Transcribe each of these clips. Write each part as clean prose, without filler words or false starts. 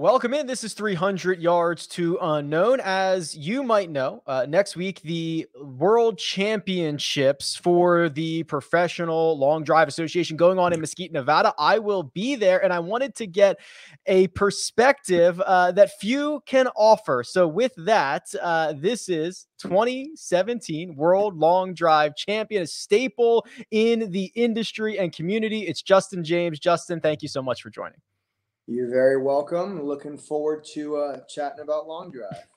Welcome in. This is 300 Yards to Unknown. As you might know, next week, the World Championships for the Professional Long Drive Association going on in Mesquite, Nevada. I will be there, and I wanted to get a perspective that few can offer. So with that, this is 2017 World Long Drive Champion, a staple in the industry and community. It's Justin James. Justin, thank you so much for joining. You're very welcome. Looking forward to chatting about long drive.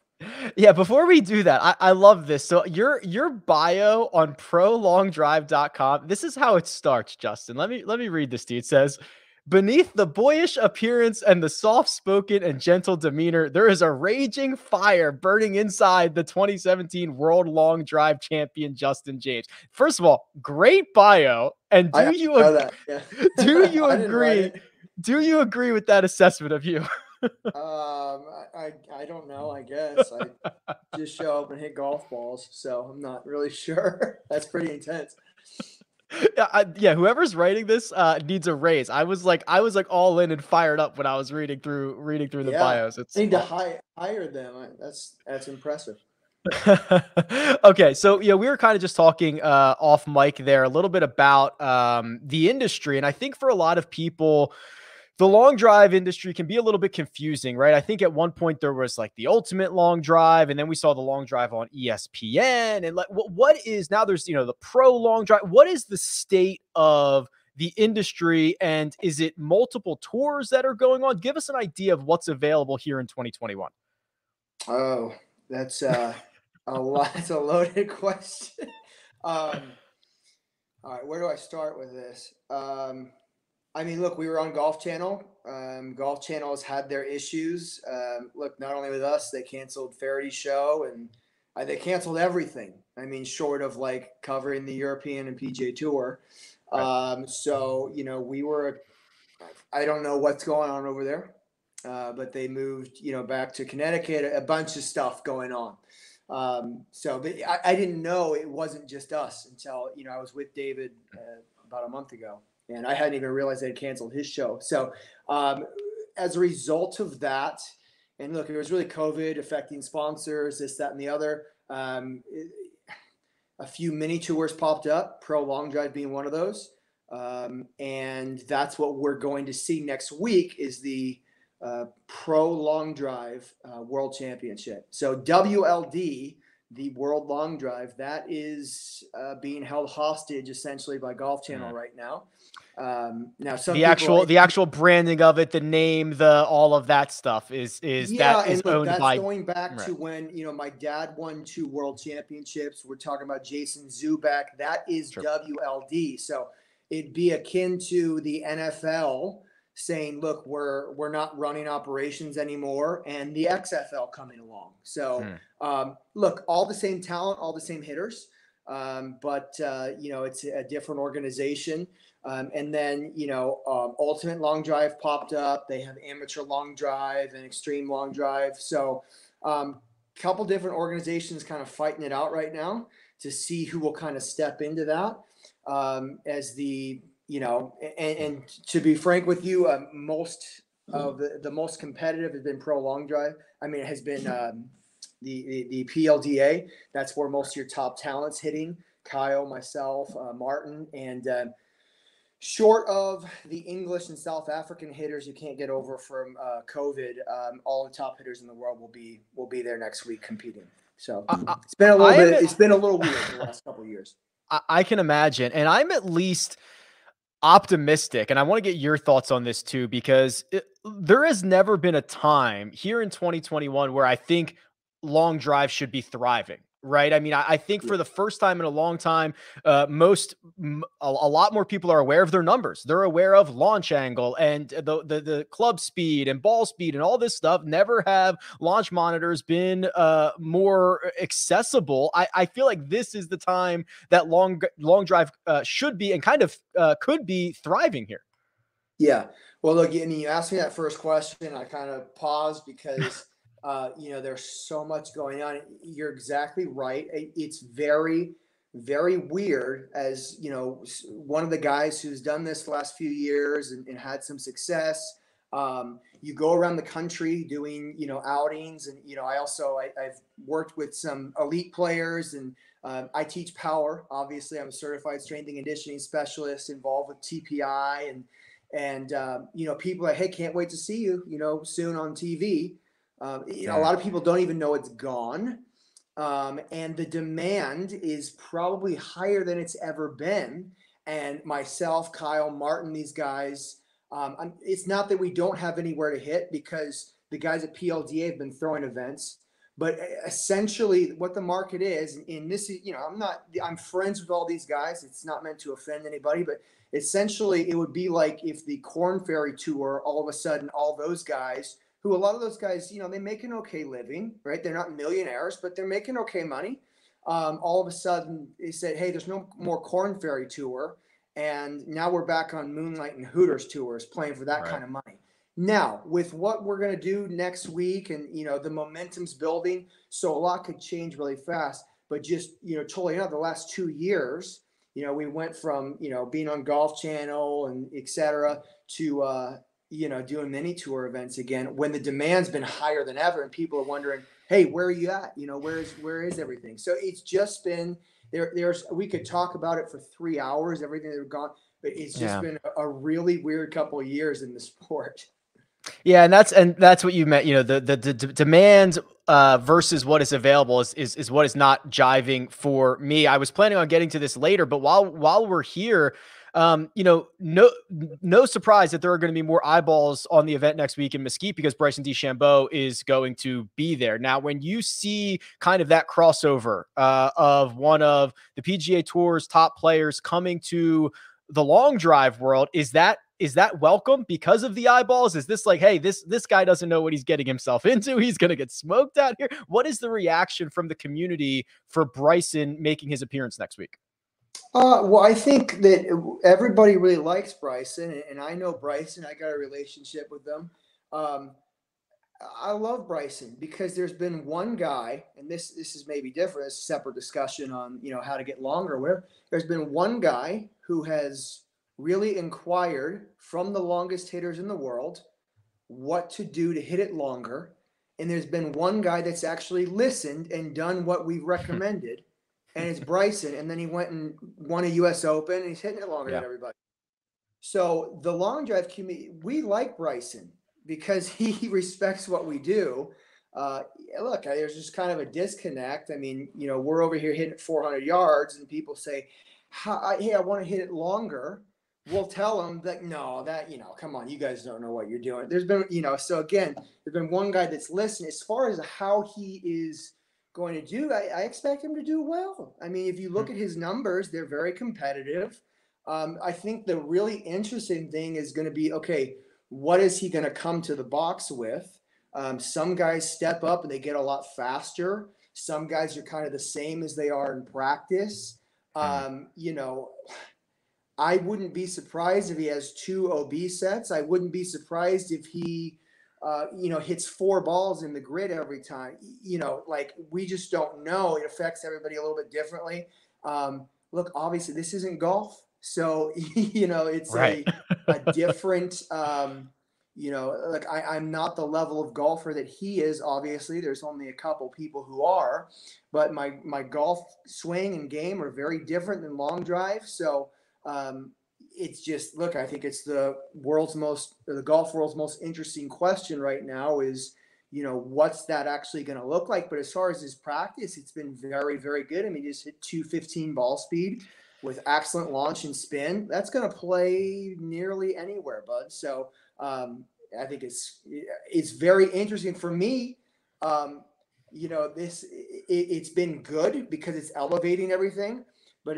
Yeah, before we do that, I love this. So your bio on prolongdrive.com, this is how it starts, Justin. Let me read this to you. It says, beneath the boyish appearance and the soft-spoken and gentle demeanor, there is a raging fire burning inside the 2017 World Long Drive champion, Justin James. First of all, great bio. And do you agree? Do you agree with that assessment of you? I don't know. I guess I just show up and hit golf balls, so I'm not really sure. That's pretty intense. Yeah, whoever's writing this needs a raise. I was like all in and fired up when I was reading through the bios. I need to hire them. That's impressive. Okay, so we were kind of just talking off mic there a little bit about the industry, and I think for a lot of people, the long drive industry can be a little bit confusing, right? I think at one point there was like the ultimate long drive, and then we saw the long drive on ESPN. And like, what is now there's, the pro long drive. What is the state of the industry? And is it multiple tours that are going on? Give us an idea of what's available here in 2021. Oh, that's a lot. It's a loaded question. All right, where do I start with this? I mean, look, we were on Golf Channel. Golf Channel has had their issues. Look, not only with us, they canceled Faraday's show, and they canceled everything. I mean, short of like covering the European and PGA Tour. Right. So, we were, I don't know what's going on over there, but they moved, back to Connecticut, a bunch of stuff going on. But I didn't know it wasn't just us until, I was with David about a month ago. And I hadn't even realized they had canceled his show. So as a result of that, and look, it was really COVID affecting sponsors, this, that, and the other. A few mini tours popped up, Pro Long Drive being one of those. And that's what we're going to see next week is the Pro Long Drive World Championship. So WLD, the World Long Drive, that is being held hostage essentially by Golf Channel right now. Now, the actual branding of it, the name, all of that stuff is owned by. Going back to when my dad won 2 world championships. We're talking about Jason Zubak. That is WLD. So it'd be akin to the NFL saying, "Look, we're not running operations anymore," and the XFL coming along. So look, all the same talent, all the same hitters, but it's a different organization. And then, Ultimate Long Drive popped up. They have Amateur Long Drive and Extreme Long Drive. So couple different organizations kind of fighting it out right now to see who will kind of step into that as the, and to be frank with you, most of the most competitive has been Pro Long Drive. I mean, it has been the PLDA. That's where most of your top talent's hitting. Kyle, myself, Martin, and short of the English and South African hitters you can't get over from COVID, all the top hitters in the world will be there next week competing. So it's been a little bit. It's been a little weird the last couple of years. I can imagine, and I'm at least optimistic, and I want to get your thoughts on this too, because there has never been a time here in 2021 where I think long drive should be thriving. Right. I mean, I think for the first time in a long time, a lot more people are aware of their numbers. They're aware of launch angle and the club speed and ball speed and all this stuff. Never have launch monitors been more accessible. I feel like this is the time that long drive should be and kind of could be thriving here. Yeah. Well, look, and you asked me that first question. I kind of paused because there's so much going on. You're exactly right. It's very, very weird as, one of the guys who's done this the last few years and had some success. You go around the country doing, outings. And, I've worked with some elite players, and I teach power. Obviously, I'm a certified strength and conditioning specialist involved with TPI, and people are, hey, can't wait to see you, soon on TV. A lot of people don't even know it's gone. And the demand is probably higher than it's ever been. And myself, Kyle, Martin, these guys, it's not that we don't have anywhere to hit, because the guys at PLDA have been throwing events. But essentially what the market is, and this is, I'm friends with all these guys. It's not meant to offend anybody, but essentially it would be like if the Corn Ferry Tour, all of a sudden, all those guys, who a lot of those guys, they make an okay living, right? They're not millionaires, but they're making okay money. All of a sudden they said, hey, there's no more Corn Ferry Tour. And now we're back on Moonlight and Hooters tours playing for that kind of money. Now, with what we're going to do next week, and, the momentum's building, so a lot could change really fast. But just, totally the last 2 years, we went from, being on Golf Channel and et cetera to, doing mini tour events again, when the demand's been higher than ever, and people are wondering, hey, where are you at? Where is everything? So it's just been we could talk about it for 3 hours, everything that we've gone, but it's just been a really weird couple of years in the sport. Yeah, and that's what you meant. The demand versus what is available is what is not jiving for me. I was planning on getting to this later, but while we're here, no surprise that there are going to be more eyeballs on the event next week in Mesquite, because Bryson DeChambeau is going to be there. Now, when you see kind of that crossover of one of the PGA Tour's top players coming to the long drive world, is that welcome because of the eyeballs? Is this like, hey, this guy doesn't know what he's getting himself into, he's going to get smoked out here? What is the reaction from the community for Bryson making his appearance next week? Well, I think that everybody really likes Bryson, and I know Bryson. I got a relationship with them. I love Bryson because there's been one guy, and this is maybe different. It's a separate discussion on how to get longer. Where there's been one guy who has really inquired from the longest hitters in the world what to do to hit it longer, and there's been one guy that's actually listened and done what we recommended, and it's Bryson. And then he went and won a U.S. Open, and he's hitting it longer than everybody. So the long drive community, we like Bryson because he respects what we do. Look, there's just kind of a disconnect. I mean, we're over here hitting 400 yards, and people say, hey, I want to hit it longer. We'll tell them that, no, come on, you guys don't know what you're doing. There's been, so again, there's been one guy that's listened. As far as how he is going to do, I expect him to do well. I mean, if you look at his numbers, they're very competitive. I think the really interesting thing is going to be, okay, what is he going to come to the box with? Some guys step up and they get a lot faster. Some guys are kind of the same as they are in practice. I wouldn't be surprised if he has 2 OB sets. I wouldn't be surprised if he, hits 4 balls in the grid every time. Like, we just don't know. It affects everybody a little bit differently. Look, obviously this isn't golf. So, it's a different, like I'm not the level of golfer that he is. Obviously, there's only a couple people who are, but my golf swing and game are very different than long drive. So, it's just, look, I think it's the golf world's most interesting question right now is, what's that actually going to look like? But as far as his practice, it's been very, very good. I mean, he just hit 215 ball speed with excellent launch and spin. That's going to play nearly anywhere, bud. So, I think it's very interesting for me. It's been good because it's elevating everything, but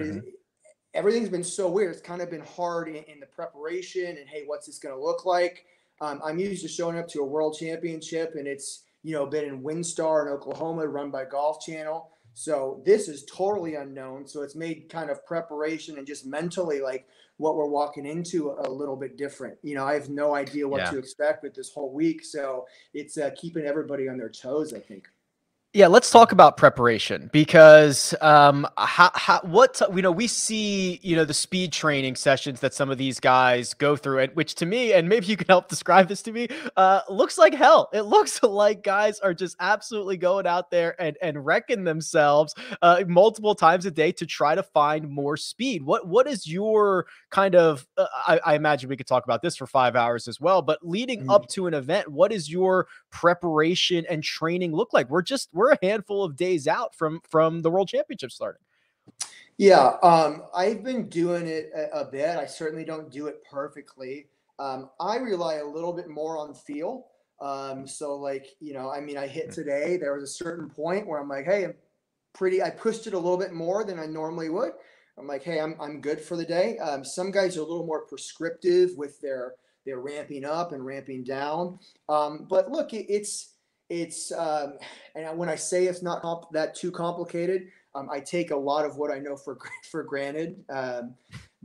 everything's been so weird. It's kind of been hard in the preparation and, hey, what's this going to look like? I'm used to showing up to a world championship, and it's, been in WinStar in Oklahoma, run by Golf Channel. So this is totally unknown. So it's made kind of preparation and just mentally, like, what we're walking into a little bit different. I have no idea what to expect with this whole week. So it's keeping everybody on their toes, I think. Yeah, let's talk about preparation because we see the speed training sessions that some of these guys go through, and which to me, and maybe you can help describe this to me, looks like hell. It looks like guys are just absolutely going out there and wrecking themselves multiple times a day to try to find more speed. What is your kind of? I imagine we could talk about this for 5 hours as well, but leading up to an event, what is your preparation and training look like? We're a handful of days out from the World Championship starting. Yeah, I've been doing it a bit. I certainly don't do it perfectly. I rely a little bit more on feel. So like, I hit today. There was a certain point where I'm like, hey, I pushed it a little bit more than I normally would. I'm like, hey, I'm good for the day. Some guys are a little more prescriptive with their ramping up and ramping down. But look, and when I say it's not that too complicated, I take a lot of what I know for granted.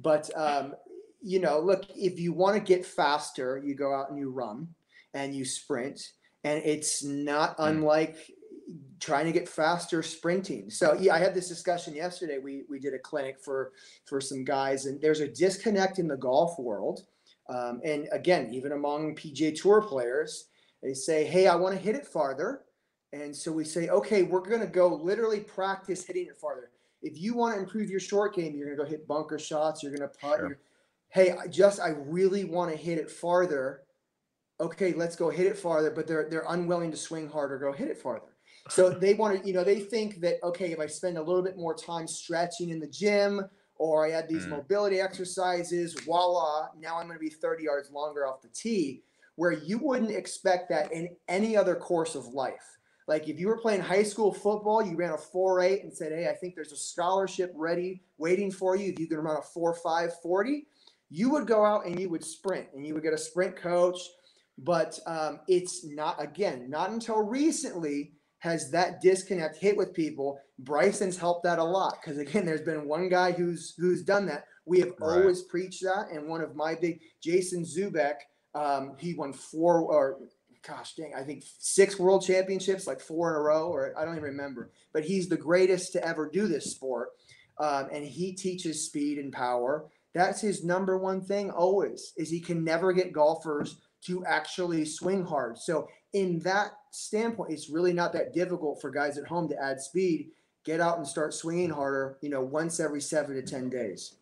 Look, if you want to get faster, you go out and you run and you sprint, and it's not unlike trying to get faster sprinting. So yeah, I had this discussion yesterday. We did a clinic for some guys, and there's a disconnect in the golf world. And again, even among PGA Tour players, they say, hey, I want to hit it farther. And so we say, okay, we're going to go literally practice hitting it farther. If you want to improve your short game, you're going to go hit bunker shots. You're going to putt. Sure. Hey, I really want to hit it farther. Okay, let's go hit it farther. But they're unwilling to swing harder, go hit it farther. So they want to, they think that, okay, if I spend a little bit more time stretching in the gym, or I add these mobility exercises, voila, now I'm going to be 30 yards longer off the tee, where you wouldn't expect that in any other course of life. Like if you were playing high school football, you ran a 4.8 and said, hey, I think there's a scholarship ready waiting for you. If you can run a 4.5 40, you would go out and you would sprint, and you would get a sprint coach. But it's not until recently has that disconnect hit with people. Bryson's helped that a lot, because again, there's been one guy who's done that. We have always preached that, and one of my Jason Zubek, he won I think 6 world championships, like 4 in a row, or I don't even remember. But he's the greatest to ever do this sport, and he teaches speed and power. That's his number one thing always, is he can never get golfers to actually swing hard. So in that standpoint, it's really not that difficult for guys at home to add speed, get out and start swinging harder, once every 7 to 10 days.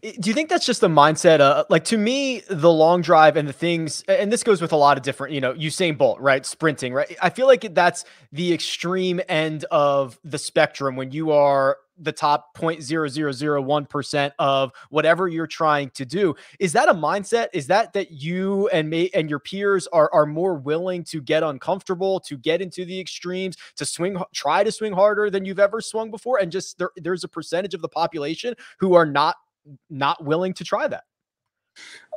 Do you think that's just a mindset? Like to me, the long drive and the things, and this goes with a lot of different, Usain Bolt, right? Sprinting, right? I feel like that's the extreme end of the spectrum when you are the top 0.0001% of whatever you're trying to do. Is that a mindset? Is that you and me and your peers are more willing to get uncomfortable, to get into the extremes, to try to swing harder than you've ever swung before? And just there's a percentage of the population who are not willing to try that.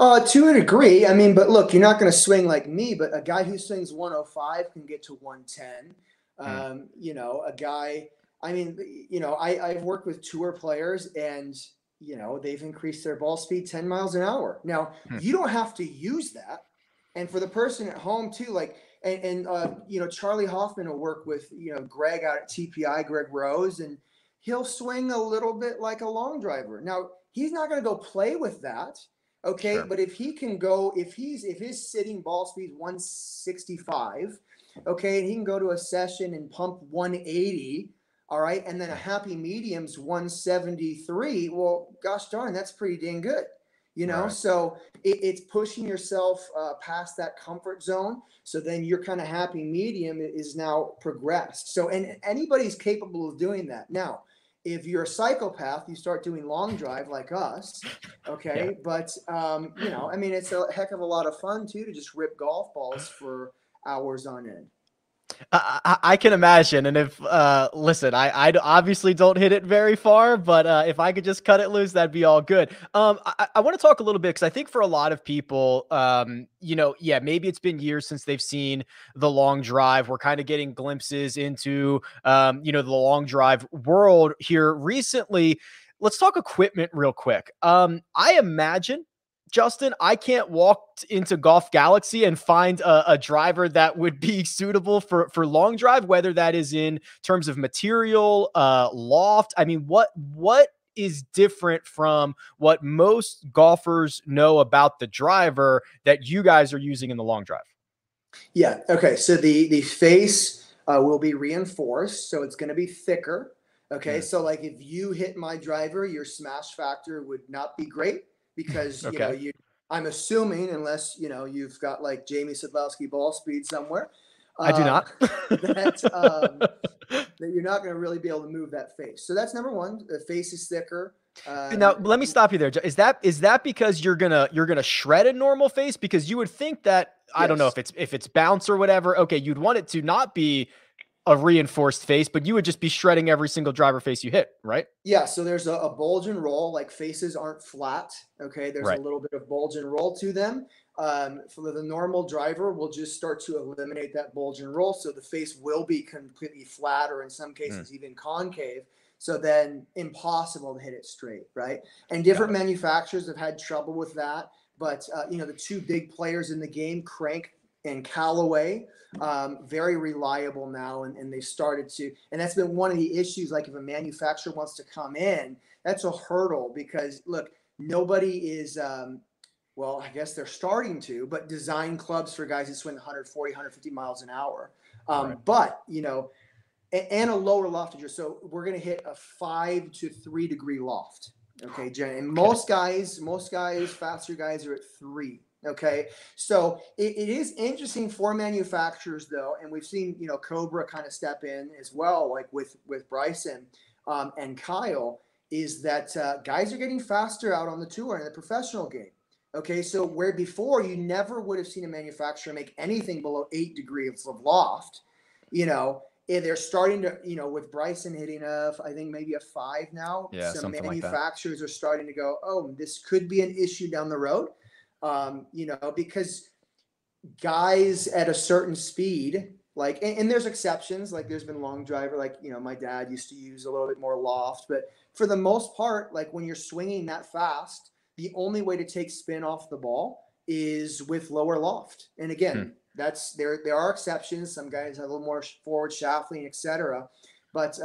To a degree. I mean, but look, you're not going to swing like me, but a guy who swings 105 can get to 110. A guy, I've worked with tour players, and, they've increased their ball speed 10 miles an hour. Now, you don't have to use that. And for the person at home too, like, Charlie Hoffman will work with, Greg out at TPI, Greg Rose, and he'll swing a little bit like a long driver. Now, he's not going to go play with that. Okay. Sure. But if he can go, if his sitting ball speed is 165, okay, and he can go to a session and pump 180, all right, and then a happy medium's 173, well, gosh darn, that's pretty dang good. Right. So it's pushing yourself past that comfort zone. So then your kind of happy medium is now progressed. So, and anybody's capable of doing that. Now, if you're a psychopath, you start doing long drive like us. Okay. Yeah. But, it's a heck of a lot of fun too, to just rip golf balls for hours on end. I can imagine. And if, listen, I obviously don't hit it very far, but if I could just cut it loose, that'd be all good. I want to talk a little bit, because I think for a lot of people, maybe it's been years since they've seen the long drive. We're kind of getting glimpses into, the long drive world here recently. Let's talk equipment real quick. I imagine Justin, I can't walk into Golf Galaxy and find a driver that would be suitable for long drive, whether that is in terms of material, loft. I mean, what is different from what most golfers know about the driver that you guys are using in the long drive? Yeah. Okay. So the face will be reinforced, so it's going to be thicker. Okay. So like if you hit my driver, your smash factor would not be great because Okay. I'm assuming unless you've got like Jamie Sadlowski ball speed somewhere, I do not. that that you're not going to really be able to move that face. So that's number one. The face is thicker. Now, let me stop you there. Is that because you're gonna shred a normal face? Because you would think that, I don't know Yes. if it's bounce or whatever. Okay, you'd want it to not be a reinforced face, but you would just be shredding every single driver face you hit, right? Yeah, so there's a bulge and roll. Like faces aren't flat. Okay, there's a Right. little bit of bulge and roll to them. For the normal driver, we'll just start to eliminate that bulge and roll, so the face will be completely flat, or in some cases even concave. So then impossible to hit it straight, right? And different manufacturers have had trouble with that. But the two big players in the game, Crank and Callaway, very reliable now, and they started to, and that's been one of the issues. Like if a manufacturer wants to come in, that's a hurdle because look, nobody is well, I guess they're starting to, but design clubs for guys that swing 140, 150 miles an hour. Right. But and a lower loft adjust. So we're going to hit a 5 to 3 degree loft. Okay, Jen. And most guys, faster guys are at 3. Okay, so it is interesting for manufacturers though, and we've seen Cobra kind of step in as well, like with Bryson and Kyle, is that guys are getting faster out on the tour in the professional game. Okay, so where before you never would have seen a manufacturer make anything below 8 degrees of loft, they're starting to, with Bryson hitting I think maybe a 5 now. Yeah, some something manufacturers are starting to go, oh, this could be an issue down the road. Because guys at a certain speed, like, and there's exceptions, like there's been long driver, like, my dad used to use a little bit more loft, but for the most part, like when you're swinging that fast, the only way to take spin off the ball is with lower loft. And again, there are exceptions. Some guys have a little more forward shaft lean, etc. But,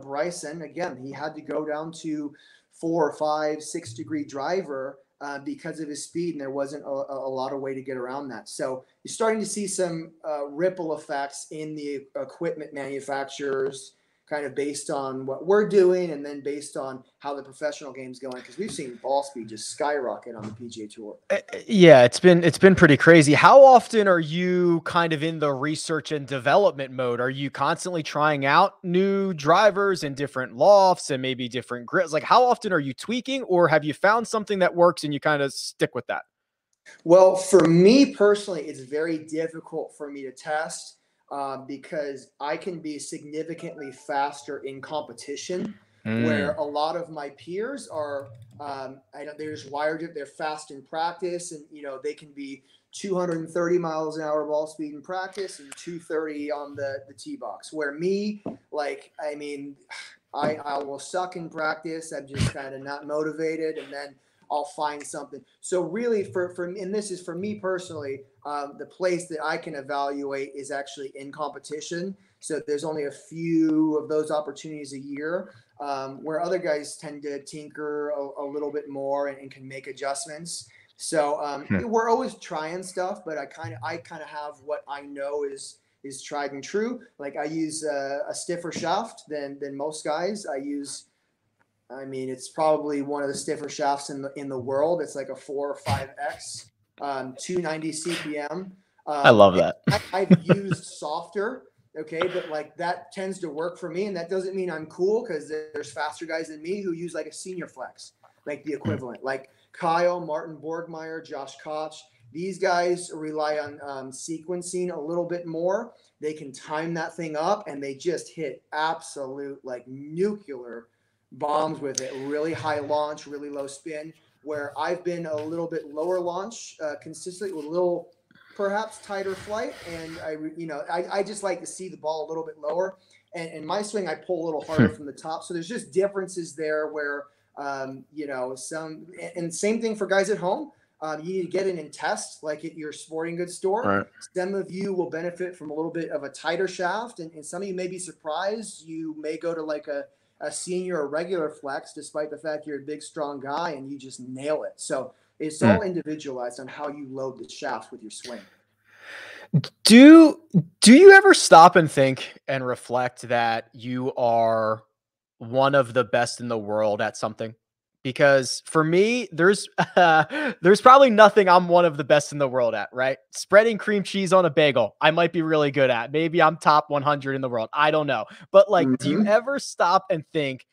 Bryson, again, he had to go down to 4, 5, 6 degree driver because of his speed, and there wasn't a lot of way to get around that. So you're starting to see some ripple effects in the equipment manufacturers, kind of based on what we're doing and then based on how the professional game's going, because we've seen ball speed just skyrocket on the PGA Tour. Yeah, it's been pretty crazy. How often are you kind of in the research and development mode? Are you constantly trying out new drivers and different lofts and maybe different grips? Like how often are you tweaking, or have you found something that works and you kind of stick with that? Well, for me personally, it's very difficult for me to test because I can be significantly faster in competition, where a lot of my peers are, they're just wired it. They're fast in practice, and they can be 230 miles an hour ball speed in practice and 230 on the tee box. Where me, like, I mean, I will suck in practice. I'm just kind of not motivated, and then I'll find something. So really, and this is for me personally, the place that I can evaluate is actually in competition. So there's only a few of those opportunities a year, where other guys tend to tinker a little bit more and can make adjustments. So we're always trying stuff, but I kind of have what I know is tried and true. Like I use a stiffer shaft than most guys. It's probably one of the stiffer shafts in the world. It's like a 4 or 5x, 290 CPM. I love that. I've used softer, okay, but like that tends to work for me, and that doesn't mean I'm cool, because there's faster guys than me who use like a senior flex, like the equivalent, like Kyle, Martin Borgmeyer, Josh Koch. These guys rely on sequencing a little bit more. They can time that thing up, and they just hit absolute like nuclear bombs with it. Really high launch, really low spin, where I've been a little bit lower launch consistently with a little perhaps tighter flight. And I just like to see the ball a little bit lower, and my swing, I pull a little harder from the top. So there's just differences there where, and same thing for guys at home. You need to get it in test, like at your sporting goods store. Right. Some of you will benefit from a little bit of a tighter shaft, and some of you may be surprised. You may go to like a senior or regular flex, despite the fact you're a big, strong guy, and you just nail it. So it's all individualized on how you load the shaft with your swing. Do you ever stop and think and reflect that you are one of the best in the world at something? Because for me, there's probably nothing I'm one of the best in the world at, right? Spreading cream cheese on a bagel, I might be really good at. Maybe I'm top 100 in the world. I don't know. But like, do you ever stop and think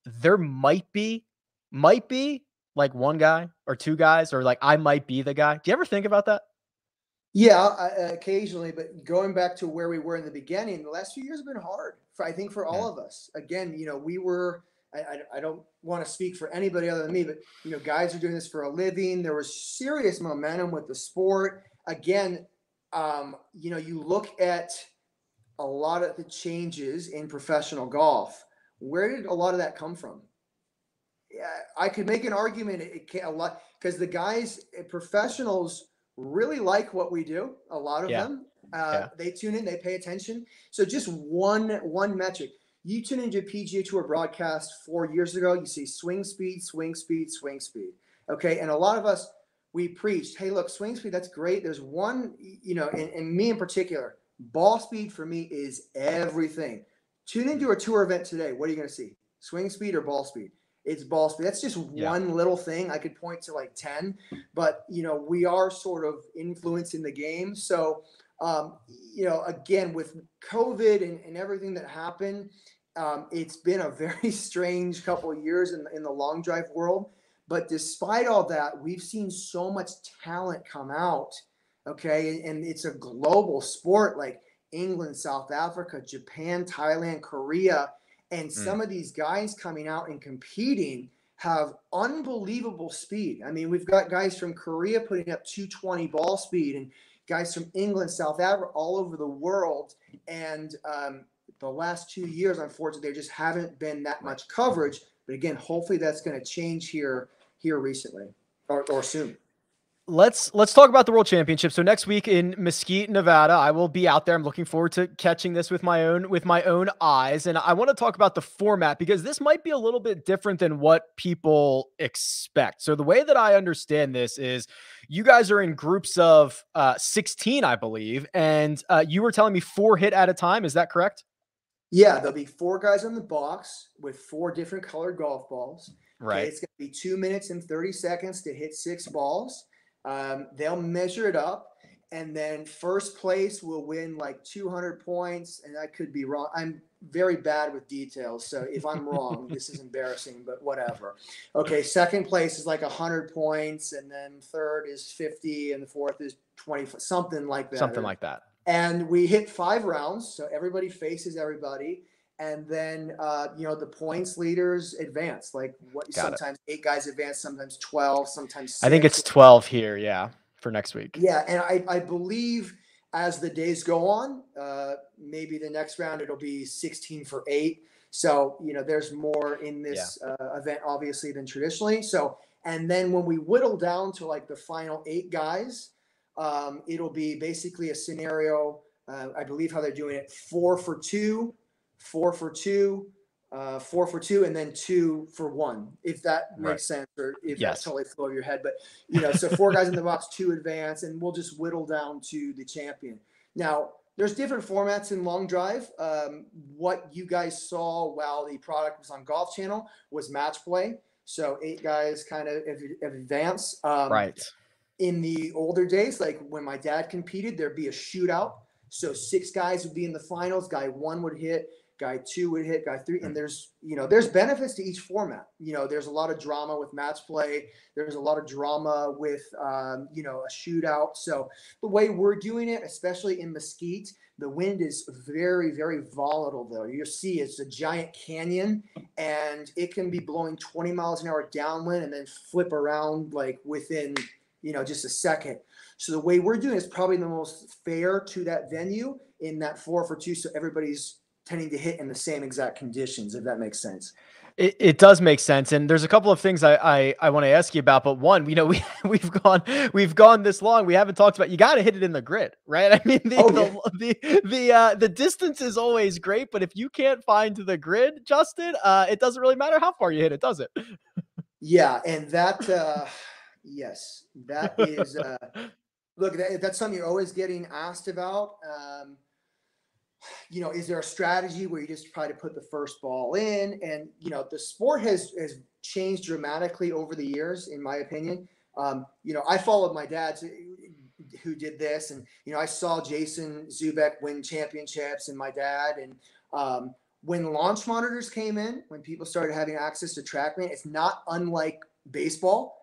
there might be like one guy or two guys, or like I might be the guy? Do you ever think about that? Yeah, occasionally, but going back to where we were in the beginning, the last few years have been hard I think for all of us. Again, we were, I don't want to speak for anybody other than me, but, guys are doing this for a living. There was serious momentum with the sport. Again, you look at a lot of the changes in professional golf. Where did a lot of that come from? Yeah, I could make an argument it can't a lot because the guys, professionals, really like what we do. A lot of them, they tune in, they pay attention. So just one metric. You tune into a PGA Tour broadcast 4 years ago, you see swing speed, swing speed, swing speed. Okay, and a lot of us, we preached, hey, look, swing speed, that's great. There's one, and me in particular, ball speed for me is everything. Tune into a tour event today. What are you going to see? Swing speed or ball speed? It's ball speed. That's just one little thing. I could point to like 10, but we are sort of influencing the game. So, again, with COVID and everything that happened, it's been a very strange couple of years in the long drive world. But despite all that, we've seen so much talent come out. Okay. And it's a global sport like England, South Africa, Japan, Thailand, Korea. And some of these guys coming out and competing have unbelievable speed. I mean, we've got guys from Korea putting up 220 ball speed and guys from England, South Africa, all over the world. And the last 2 years, unfortunately, there just haven't been that much coverage. But again, hopefully that's going to change here recently or soon. Let's talk about the World Championship. So next week in Mesquite, Nevada, I will be out there. I'm looking forward to catching this with my own eyes. And I want to talk about the format because this might be a little bit different than what people expect. So the way that I understand this is you guys are in groups of 16, I believe. And you were telling me 4 hit at a time. Is that correct? Yeah, there'll be 4 guys on the box with 4 different colored golf balls. Right. Okay, it's going to be 2 minutes and 30 seconds to hit 6 balls. They'll measure it up, and then first place will win like 200 points. And I could be wrong. I'm very bad with details. So if I'm wrong, this is embarrassing, but whatever. Okay. Second place is like 100 points. And then third is 50. And the fourth is 20, something like that. Something like that. And we hit 5 rounds. So everybody faces everybody. And then, the points leaders advance. Like sometimes 8 guys advance, sometimes 12, sometimes 6. I think it's 12 here. Yeah. For next week. Yeah. And I believe as the days go on, maybe the next round, it'll be 16 for 8. So, there's more in this event, obviously, than traditionally. So, and then when we whittle down to like the final 8 guys, it'll be basically a scenario. I believe how they're doing it: 4 for 2. 4 for 2, 4 for 2, and then 2 for 1, if that makes sense, or if that totally flew over your head. But, so 4 guys in the box, 2 advance, and we'll just whittle down to the champion. Now, there's different formats in long drive. What you guys saw while the product was on Golf Channel was match play. So 8 guys kind of advance. Right. In the older days, like when my dad competed, there'd be a shootout. So 6 guys would be in the finals. Guy 1 would hit. Guy 2 would hit, guy 3. And there's benefits to each format. There's a lot of drama with match play. There's a lot of drama with, a shootout. So the way we're doing it, especially in Mesquite, the wind is very, very volatile though. You'll see it's a giant canyon and it can be blowing 20 miles an hour downwind and then flip around like within, just a second. So the way we're doing it is probably the most fair to that venue in that 4 for 2. So everybody's tending to hit in the same exact conditions, if that makes sense. It does make sense, and there's a couple of things I want to ask you about. But one, we've gone this long, we haven't talked about, you got to hit it in the grid, right? I mean, the distance is always great, but if you can't find the grid, Justin, it doesn't really matter how far you hit it, does it? Yeah, and that yes, that is look, that's something you're always getting asked about. Is there a strategy where you just try to put the first ball in? And, the sport has changed dramatically over the years, in my opinion. I followed my dad who did this, and, I saw Jason Zubek win championships and my dad. And when launch monitors came in, when people started having access to TrackMan, it's not unlike baseball.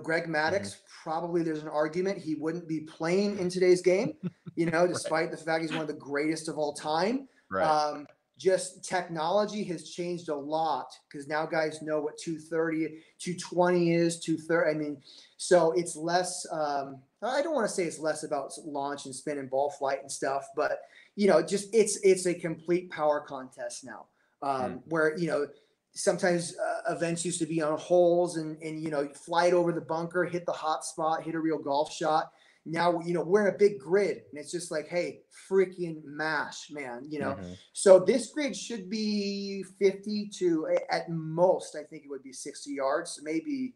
Greg Maddux, probably there's an argument he wouldn't be playing in today's game, despite the fact he's one of the greatest of all time. Right. Just technology has changed a lot because now guys know what 230, 220 is, 230. I mean, so it's less, I don't want to say it's less about launch and spin and ball flight and stuff, but, just it's a complete power contest now, where, sometimes events used to be on holes and fly it over the bunker, hit the hot spot, hit a real golf shot. Now, we're in a big grid and it's just like, hey, freaking mash, man, So this grid should be 50 to at most, I think it would be 60 yards, maybe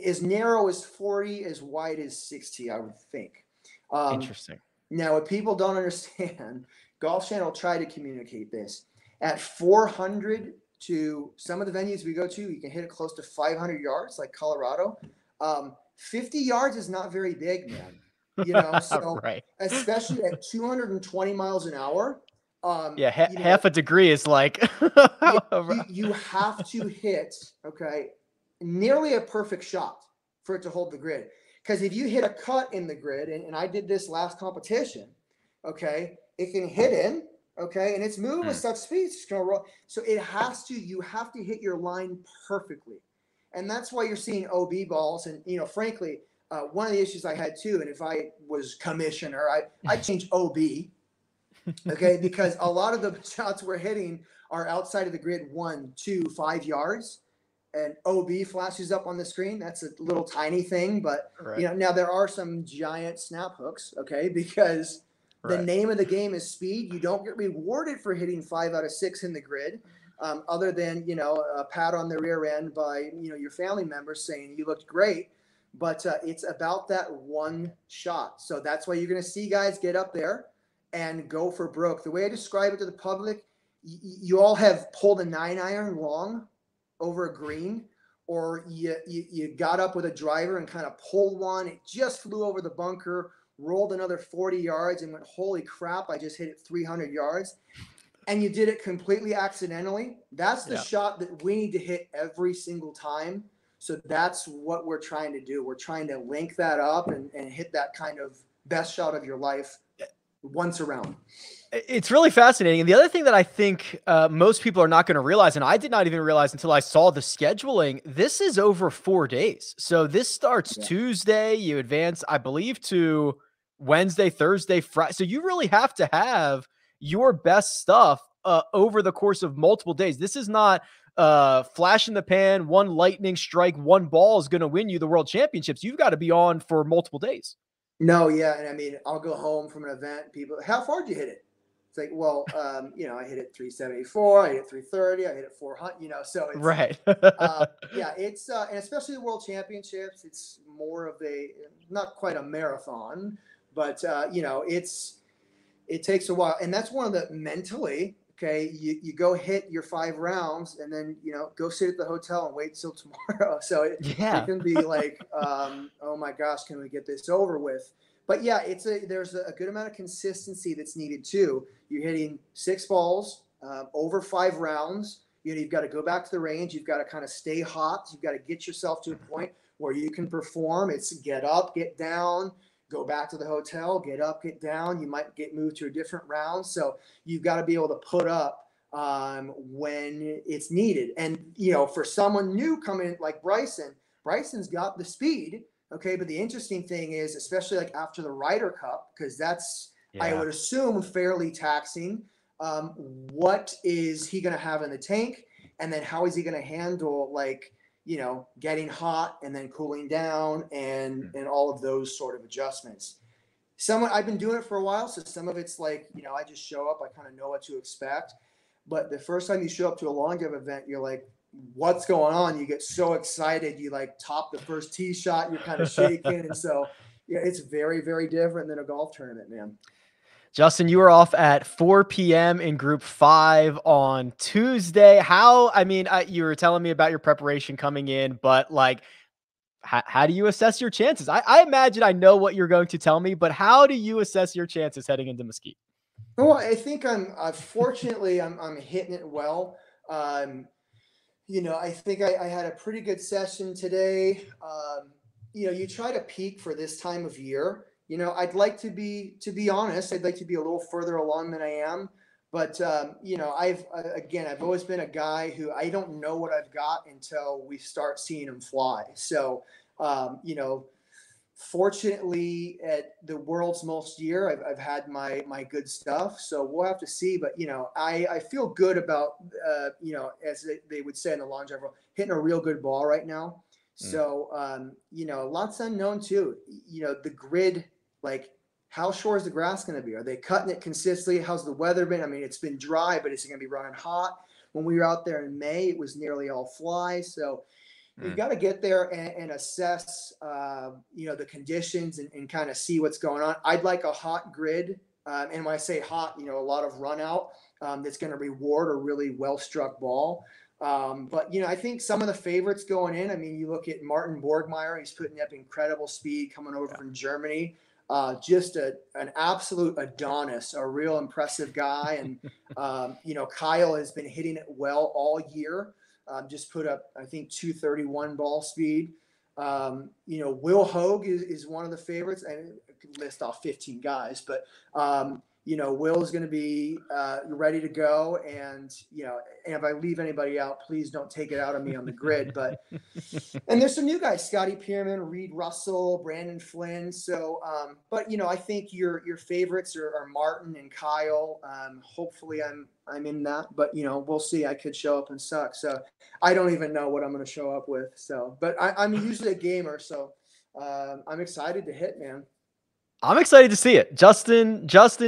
as narrow as 40, as wide as 60, I would think. Interesting. Now, what people don't understand, Golf Channel tried to communicate this. At 400 to some of the venues we go to, you can hit it close to 500 yards, like Colorado. 50 yards is not very big, man. So right. Especially at 220 miles an hour. Half a degree is like you have to hit, nearly a perfect shot for it to hold the grid. Because if you hit a cut in the grid, and I did this last competition, it can hit in, and it's moving with such speed, it's just gonna roll. So you have to hit your line perfectly. And that's why you're seeing OB balls. And, frankly, one of the issues I had too, and if I was commissioner, I'd change OB, because a lot of the shots we're hitting are outside of the grid 1, 2, 5 yards. And OB flashes up on the screen. That's a little tiny thing, but now there are some giant snap hooks, because the name of the game is speed. You don't get rewarded for hitting 5 out of 6 in the grid, other than a pat on the rear end by your family members saying you looked great. But it's about that one shot. So that's why you're going to see guys get up there and go for broke. The way I describe it to the public, you all have pulled a 9-iron long over a green, or you got up with a driver and kind of pulled one. It just flew over the bunker, rolled another 40 yards and went, holy crap, I just hit it 300 yards. And you did it completely accidentally. That's the shot that we need to hit every single time. So that's what we're trying to do. We're trying to link that up and hit that kind of best shot of your life once around. It's really fascinating. And the other thing that I think most people are not going to realize, and I did not even realize until I saw the scheduling, this is over 4 days. So this starts Tuesday, you advance, I believe, to Wednesday, Thursday, Friday. So you really have to have your best stuff over the course of multiple days. This is not flash in the pan, one lightning strike, one ball is going to win you the world championships. You've got to be on for multiple days. No, yeah. And I mean, I'll go home from an event. People, how far did you hit it? It's like, well, I hit it 374, I hit it 330, I hit it 400, so it's right. It's and especially the world championships, it's more of a, not quite a marathon, but it takes a while. And that's one of the mentally, you go hit your 5 rounds and then, go sit at the hotel and wait till tomorrow. So it can be like, oh my gosh, can we get this over with? But there's a good amount of consistency that's needed too. You're hitting 6 balls over 5 rounds. You've got to go back to the range. You've got to kind of stay hot. You've got to get yourself to a point where you can perform. It's get up, get down, go back to the hotel, get up, get down. You might get moved to a different round. So you've got to be able to put up when it's needed. And, for someone new coming like Bryson's got the speed. But the interesting thing is, especially like after the Ryder Cup, because that's, I would assume, fairly taxing. What is he going to have in the tank? And then how is he going to handle, like, getting hot and then cooling down and all of those sort of adjustments. I've been doing it for a while, so some of it's like, I just show up, I kind of know what to expect. But the first time you show up to a long jump event, you're like, what's going on? You get so excited, you like top the first tee shot, you're kind of shaking. And so, yeah, it's very, very different than a golf tournament, man. Justin, you were off at 4 p.m. in Group 5 on Tuesday. You were telling me about your preparation coming in, but like, how do you assess your chances? I imagine I know what you're going to tell me, but how do you assess your chances heading into Mesquite? Well, I think fortunately I'm hitting it well. I think I had a pretty good session today. You try to peak for this time of year. I'd like to be honest, I'd like to be a little further along than I am. But, I've always been a guy who I don't know what I've got until we start seeing him fly. So, fortunately at the world's most year, I've had my good stuff. So we'll have to see. But, I feel good about, as they would say in the long jump, hitting a real good ball right now. So, lots unknown too. The grid, like, how short is the grass going to be? Are they cutting it consistently? How's the weather been? I mean, it's been dry, but it's going to be running hot. When we were out there in May, it was nearly all fly. So you've got to get there and assess, the conditions and kind of see what's going on. I'd like a hot grid. And when I say hot, a lot of run out that's going to reward a really well-struck ball. But, I think some of the favorites going in, I mean, you look at Martin Borgmeier, he's putting up incredible speed coming over from Germany. Just an absolute Adonis, a real impressive guy. And, Kyle has been hitting it well all year. Just put up, I think, 231 ball speed. Will Hogue is one of the favorites. I could list off 15 guys, but, Will is going to be ready to go. And if I leave anybody out, please don't take it out of me on the grid. But and there's some new guys: Scotty Pierman, Reed Russell, Brandon Flynn. So, but I think your favorites are Martin and Kyle. Hopefully, I'm in that. But we'll see. I could show up and suck. So I don't even know what I'm going to show up with. So, but I'm usually a gamer. So I'm excited to hit, man. I'm excited to see it. Justin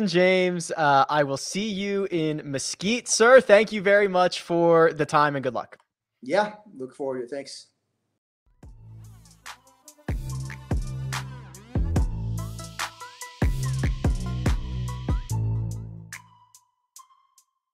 James, I will see you in Mesquite, sir. Thank you very much for the time and good luck. Yeah, look forward to it. Thanks.